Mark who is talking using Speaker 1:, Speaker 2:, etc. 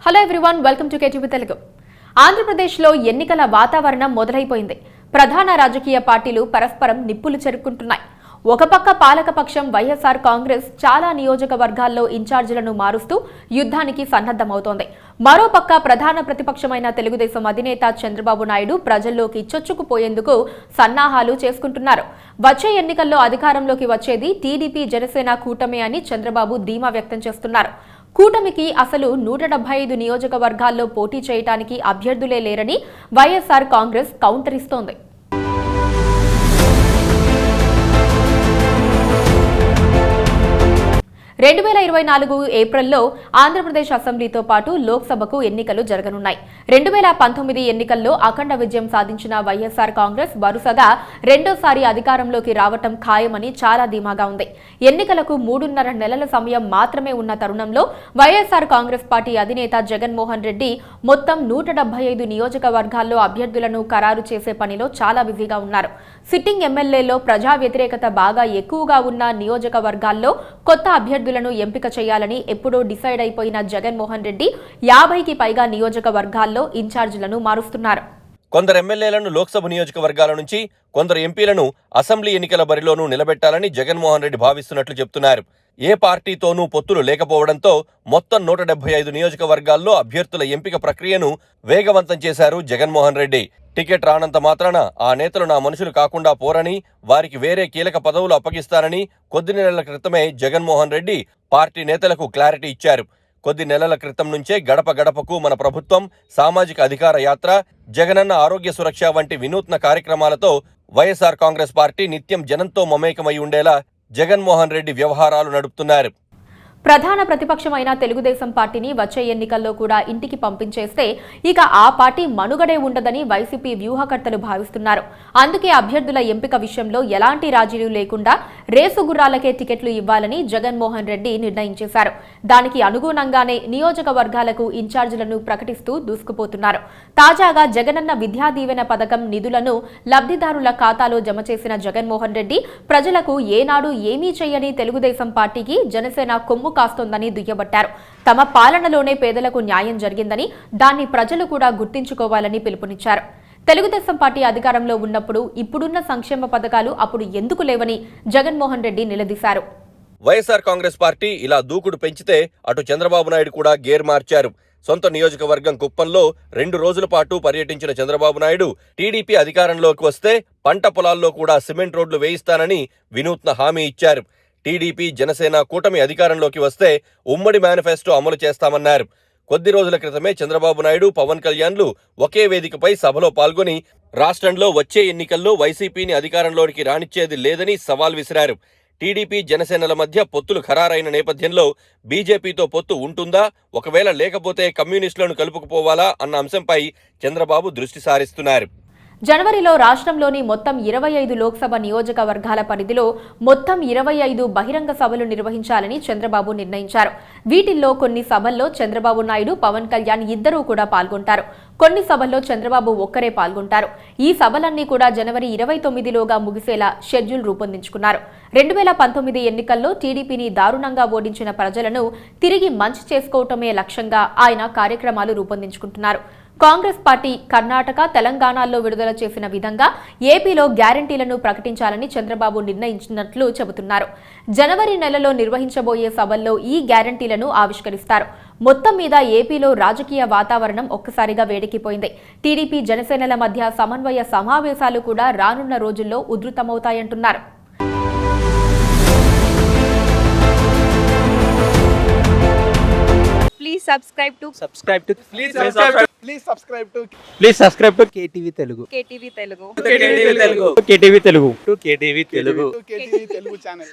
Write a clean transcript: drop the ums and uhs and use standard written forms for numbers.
Speaker 1: Hello everyone, welcome to KTV Telugu. ఆంధ్రప్రదేశ్లో ఎన్నికల వాతావరణం మొదలైపోయింది. ప్రధాన రాజకీయ పార్టీలు పరస్పరం నిప్పులు చెరుక్కుంటున్నాయి. ఒక పక్క పాలకపక్షం వైఎస్ఆర్ కాంగ్రెస్ చాలా నియోజకవర్గాల్లో ఇన్ఛార్జీలను మారుస్తూ యుద్ధానికి సన్నద్ధమవుతోంది. మరోపక్క ప్రధాన ప్రతిపక్షమైన తెలుగుదేశం అధినేత చంద్రబాబు నాయుడు ప్రజల్లోకి చొచ్చుకుపోయేందుకు సన్నాహాలు చేసుకుంటున్నారు. వచ్చే ఎన్నికల్లో అధికారంలోకి వచ్చేది టీడీపీ జనసేన కూటమి అని చంద్రబాబు ధీమా వ్యక్తం చేస్తున్నారు. కూటమికి అసలు 175 నియోజకవర్గాల్లో పోటీ చేయడానికి అభ్యర్థులే లేరని వైఎస్ఆర్ కాంగ్రెస్ కౌంటర్ ఇస్తోంది. ఏప్రిల్లో ఆంధ్రప్రదేశ్ అసెంబ్లీతో పాటు లోక్సభకు ఎన్నికలు జరగనున్నాయి. 2019 ఎన్నికల్లో అఖండ విజయం సాధించిన వైఎస్ఆర్ కాంగ్రెస్ వరుసగా రెండోసారి అధికారంలోకి రావటం ఖాయమని చాలా ధీమాగా ఉంది. ఎన్నికలకు 3.5 నెలల సమయం మాత్రమే ఉన్న తరుణంలో వైఎస్ఆర్ కాంగ్రెస్ పార్టీ అధినేత జగన్మోహన్ రెడ్డి మొత్తం 175 నియోజకవర్గాల్లో అభ్యర్థులను ఖరారు చేసే పనిలో చాలా బిజీగా ఉన్నారు. సిట్టింగ్ ఎమ్మెల్యేలో ప్రజా వ్యతిరేకత బాగా ఎక్కువగా ఉన్న నియోజకవర్గాల్లో కొత్త అభ్యర్థులను ఎంపిక చేయాలని ఎప్పుడో డిసైడ్ అయిపోయిన జగన్మోహన్ రెడ్డి 50కి పైగా నియోజకవర్గాల్లో ఇన్ఛార్జీలను మారుస్తున్నారు.
Speaker 2: కొందరు ఎమ్మెల్యేలను లోక్సభ నియోజకవర్గాల నుంచి, కొందరు ఎంపీలను అసెంబ్లీ ఎన్నికల బరిలోనూ నిలబెట్టాలని జగన్మోహన్ రెడ్డి భావిస్తున్నట్లు చెబుతున్నారు. ఏ పార్టీతోనూ పొత్తులు లేకపోవడంతో మొత్తం 175 నియోజకవర్గాల్లో అభ్యర్థుల ఎంపిక ప్రక్రియను వేగవంతం చేశారు జగన్మోహన్ రెడ్డి. టికెట్ రానంత మాత్రాన ఆ నేతలు నా మనుషులు కాకుండా పోరని, వారికి వేరే కీలక పదవులు అప్పగిస్తారని కొద్ది నెలల క్రితమే జగన్మోహన్ రెడ్డి పార్టీ నేతలకు క్లారిటీ ఇచ్చారు. కొద్ది నెలల క్రితం నుంచే గడప గడపకు మన ప్రభుత్వం, సామాజిక అధికార యాత్ర, జగనన్న ఆరోగ్య సురక్ష వంటి వినూత్న కార్యక్రమాలతో వైఎస్ఆర్ కాంగ్రెస్ పార్టీ నిత్యం జనంతో మమేకమై ఉండేలా జగన్మోహన్ రెడ్డి వ్యవహారాలు నడుపుతున్నారు.
Speaker 1: ప్రధాన ప్రతిపక్షమైన తెలుగుదేశం పార్టీని వచ్చే ఎన్నికల్లో కూడా ఇంటికి పంపించేస్తే ఇక ఆ పార్టీ మనుగడే ఉండదని వైసీపీ వ్యూహకర్తలు భావిస్తున్నారు. అందుకే అభ్యర్థుల ఎంపిక విషయంలో ఎలాంటి రాజీలు లేకుండా రేసు గుర్రాలకే టికెట్లు ఇవ్వాలని జగన్మోహన్ రెడ్డి నిర్ణయించేశారు. దానికి అనుగుణంగానే నియోజకవర్గాలకు ఇన్ఛార్జీలను ప్రకటిస్తూ దూసుకుపోతున్నారు. తాజాగా జగనన్న విద్యా దీవెన పథకం నిధులను లబ్ధిదారుల ఖాతాలో జమ చేసిన జగన్మోహన్ రెడ్డి ప్రజలకు ఏనాడు ఏమీ చేయని తెలుగుదేశం పార్టీకి జనసేన కొమ్ము కాస్తోందని దుయ్యబట్టారు. తమ పాలనలోనే పేదలకు న్యాయం జరిగిందని, దాన్ని ప్రజలు కూడా గుర్తించుకోవాలని పిలుపునిచ్చారు. తెలుగుదేశం పార్టీ అధికారంలో ఉన్నప్పుడు ఇప్పుడున్న సంక్షేమ పథకాలు అప్పుడు ఎందుకు లేవని జగన్మోహన్ రెడ్డి నిలదీశారు.
Speaker 2: వైఎస్ఆర్ కాంగ్రెస్ పార్టీ ఇలా దూకుడు పెంచితే అటు చంద్రబాబు నాయుడు కూడా గేర్ మార్చారు. సొంత నియోజకవర్గం కుప్పంలో 2 రోజుల పాటు పర్యటించిన చంద్రబాబు నాయుడు టీడీపీ అధికారంలోకి వస్తే పంట పొలాల్లో కూడా సిమెంట్ రోడ్లు వేయిస్తానని వినూత్న హామీ ఇచ్చారు. టీడీపీ జనసేన కూటమి అధికారంలోకి వస్తే ఉమ్మడి మేనిఫెస్టో అమలు చేస్తామన్నారు. కొద్ది రోజుల క్రితమే చంద్రబాబు నాయుడు, పవన్ కళ్యాణ్లు ఒకే వేదికపై సభలో పాల్గొని రాష్ట్రంలో వచ్చే ఎన్నికల్లో వైసీపీని అధికారంలోకి రానిచ్చేది లేదని సవాల్ విసిరారు. టీడీపీ జనసేనల మధ్య పొత్తులు ఖరారైన నేపథ్యంలో బీజేపీతో పొత్తు ఉంటుందా, ఒకవేళ లేకపోతే కమ్యూనిస్టులను కలుపుకుపోవాలా అన్న అంశంపై చంద్రబాబు దృష్టి సారిస్తున్నారు.
Speaker 1: జనవరిలో రాష్ట్రంలోని మొత్తం 25 లోక్సభ నియోజకవర్గాల పరిధిలో మొత్తం 25 బహిరంగ సభలు నిర్వహించాలని చంద్రబాబు నిర్ణయించారు. వీటిల్లో కొన్ని సభల్లో చంద్రబాబు నాయుడు, పవన్ కళ్యాణ్ ఇద్దరూ కూడా పాల్గొంటారు. కొన్ని సభల్లో చంద్రబాబు ఒక్కరే పాల్గొంటారు. ఈ సభలన్నీ కూడా జనవరి 29లోగా ముగిసేలా షెడ్యూల్ రూపొందించుకున్నారు. 2019 ఎన్నికల్లో టీడీపీని దారుణంగా ఓడించిన ప్రజలను తిరిగి మంచి చేసుకోవటమే లక్ష్యంగా ఆయన కార్యక్రమాలు రూపొందించుకుంటున్నారు. కాంగ్రెస్ పార్టీ కర్ణాటక, తెలంగాణలో విడుదల చేసిన విధంగా ఏపీలో గ్యారంటీలను ప్రకటించాలని చంద్రబాబు నిర్ణయించినట్లు చెబుతున్నారు. జనవరి నెలలో నిర్వహించబోయే సభల్లో ఈ గ్యారంటీలను ఆవిష్కరిస్తారు. మొత్తం మీద ఏపీలో రాజకీయ వాతావరణం ఒక్కసారిగా వేడెక్కిపోయింది. టీడీపీ జనసేనల మధ్య సమన్వయ సమావేశాలు కూడా రానున్న రోజుల్లో ఉధృతమవుతాయంటున్నారు.
Speaker 3: Please subscribe to
Speaker 4: KTV Telugu.
Speaker 3: KTV Telugu.
Speaker 4: KTV Telugu channel.